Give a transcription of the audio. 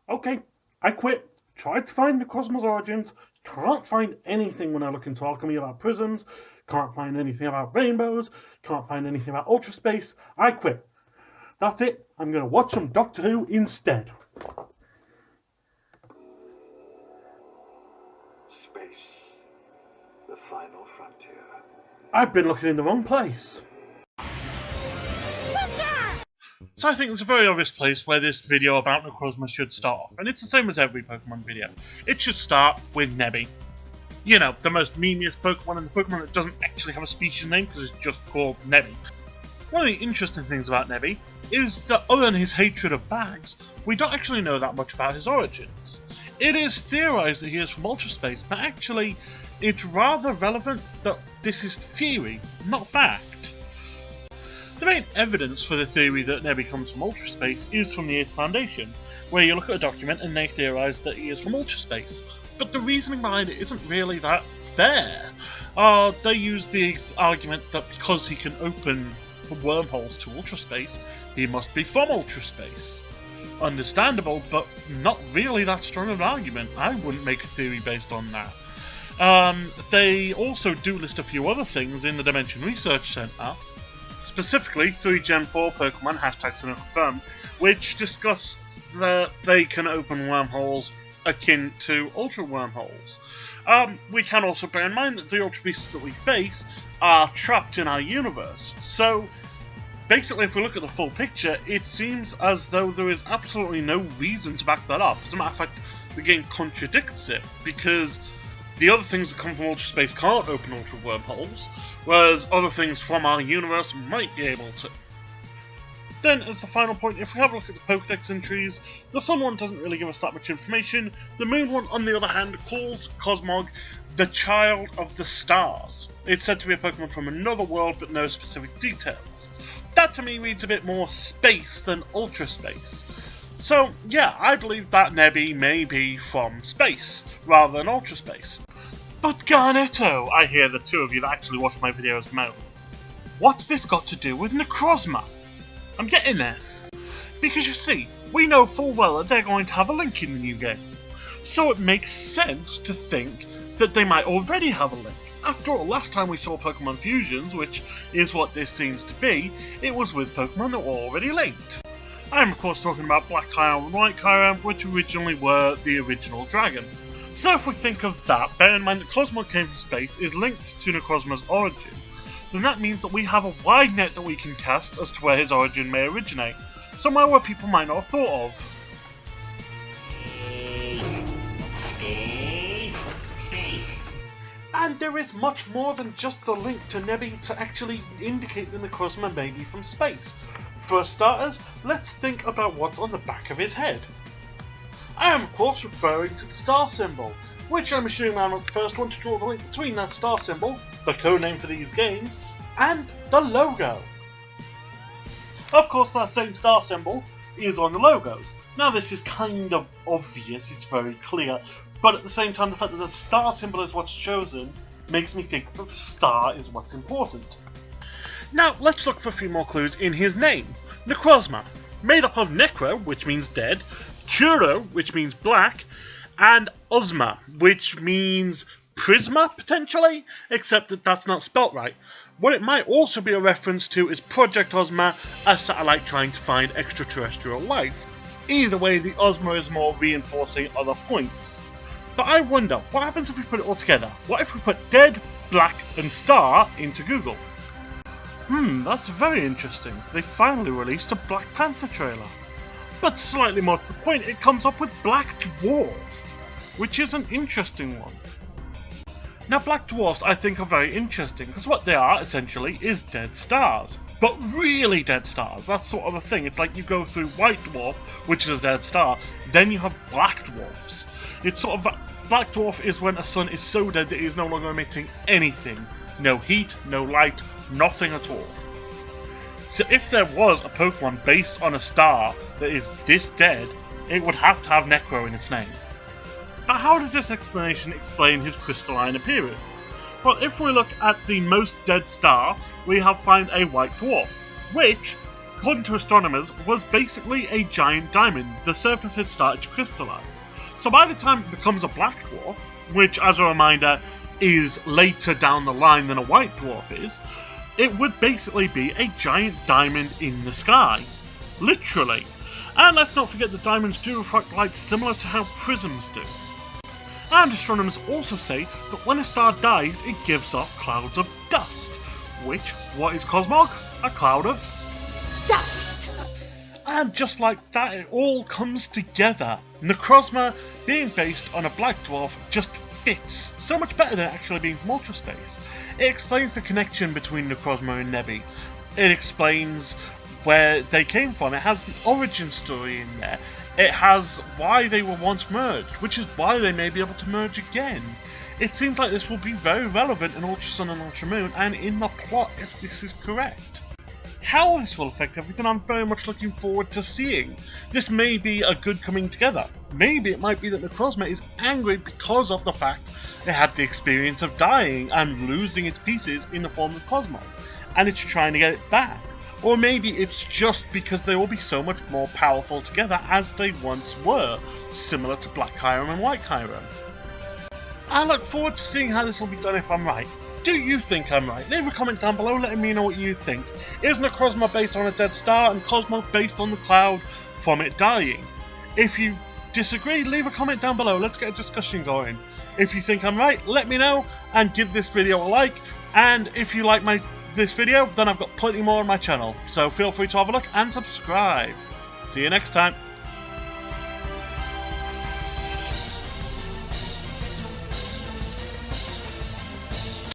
Okay, I quit. Tried to find Necrozma's origins. Can't find anything when I look into alchemy about prisms. Can't find anything about rainbows. Can't find anything about ultra space. I quit. That's it. I'm going to watch some Doctor Who instead. Space. The final frontier. I've been looking in the wrong place. So I think it's a very obvious place where this video about Necrozma should start off, and it's the same as every Pokemon video. It should start with Nebby. You know, the most memeiest Pokemon and the Pokemon that doesn't actually have a species name because it's just called Nebby. One of the interesting things about Nebby is that other than his hatred of bags, we don't actually know that much about his origins. It is theorized that he is from Ultra Space, but actually it's rather relevant that this is theory, not fact. The main evidence for the theory that Nebby comes from Ultra Space is from the 8th Foundation, where you look at a document and they theorize that he is from Ultra Space. But the reasoning behind it isn't really that fair. They use the argument that because he can open wormholes to Ultra Space, he must be from Ultra Space. Understandable, but not really that strong of an argument. I wouldn't make a theory based on that. They also do list a few other things in the Dimension Research Center, specifically 3 Gen 4 Pokemon, #confirmed, which discuss that they can open wormholes akin to Ultra Wormholes. We can also bear in mind that the Ultra Beasts that we face are trapped in our universe, so basically if we look at the full picture, it seems as though there is absolutely no reason to back that up. As a matter of fact, the game contradicts it, because the other things that come from Ultra Space can't open Ultra Wormholes, whereas other things from our universe might be able to. Then, as the final point, if we have a look at the Pokedex entries, the Sun one doesn't really give us that much information. The Moon one, on the other hand, calls Cosmog the Child of the Stars. It's said to be a Pokemon from another world, but no specific details. That to me reads a bit more space than Ultra Space. So, yeah, I believe that Nebby may be from space, rather than Ultra Space. But Garnetto, I hear the two of you that actually watch my videos moan. What's this got to do with Necrozma? I'm getting there. Because you see, we know full well that they're going to have a link in the new game. So it makes sense to think that they might already have a link. After all, last time we saw Pokemon Fusions, which is what this seems to be, it was with Pokemon that were already linked. I'm of course talking about Black Chiron and White Chiron, which originally were the original dragon. So if we think of that, bear in mind that Cosmog came from space is linked to Necrozma's origin, then that means that we have a wide net that we can cast as to where his origin may originate, somewhere where people might not have thought of. Space. And there is much more than just the link to Nebby to actually indicate that Necrozma may be from space. For starters, let's think about what's on the back of his head. I am of course referring to the star symbol, which I'm assuming I'm not the first one to draw the link between that star symbol, the codename for these games, and the logo. Of course that same star symbol is on the logos. Now this is kind of obvious, it's very clear, but at the same time the fact that the star symbol is what's chosen makes me think that the star is what's important. Now let's look for a few more clues in his name. Necrozma, made up of Necro, which means dead, Kuro, which means black, and Ozma, which means Prisma, potentially, except that that's not spelt right. What it might also be a reference to is Project Ozma, a satellite trying to find extraterrestrial life. Either way, the Ozma is more reinforcing other points. But I wonder, what happens if we put it all together? What if we put dead, black, and star into Google? That's very interesting. They finally released a Black Panther trailer. But slightly more to the point, it comes up with Black Dwarf, which is an interesting one. Now Black Dwarfs I think are very interesting, because what they are, essentially, is dead stars. But really dead stars, that's sort of a thing. It's like you go through White Dwarf, which is a dead star, then you have Black Dwarfs. It's sort of, Black Dwarf is when a sun is so dead that it is no longer emitting anything. No heat, no light, nothing at all. So if there was a Pokemon based on a star that is this dead, it would have to have Necro in its name. But how does this explanation explain his crystalline appearance? Well, if we look at the most dead star, we find a White Dwarf, which according to astronomers, was basically a giant diamond. The surface had started to crystallize. So by the time it becomes a black dwarf, which, as a reminder, is later down the line than a white dwarf is, it would basically be a giant diamond in the sky. Literally. And let's not forget that diamonds do refract light similar to how prisms do. And astronomers also say that when a star dies, it gives off clouds of dust. Which, what is Cosmog? A cloud of Dust! And just like that, it all comes together. Necrozma being based on a black dwarf just fits so much better than actually being from Ultra Space. It explains the connection between Necrozma and Nebby. It explains where they came from. It has the origin story in there. It has why they were once merged, which is why they may be able to merge again. It seems like this will be very relevant in Ultra Sun and Ultra Moon, and in the plot if this is correct. How this will affect everything, I'm very much looking forward to seeing. This may be a good coming together. Maybe it might be that Necrozma is angry because of the fact it had the experience of dying and losing its pieces in the form of Cosmo, and it's trying to get it back. Or maybe it's just because they will be so much more powerful together as they once were, similar to Black Chiron and White Chiron. I look forward to seeing how this will be done if I'm right. Do you think I'm right? Leave a comment down below letting me know what you think. Is Necrozma based on a dead star and Cosmo based on the cloud from it dying? If you disagree, leave a comment down below. Let's get a discussion going. If you think I'm right, let me know and give this video a like. And if you like this video, then I've got plenty more on my channel. So feel free to have a look and subscribe. See you next time.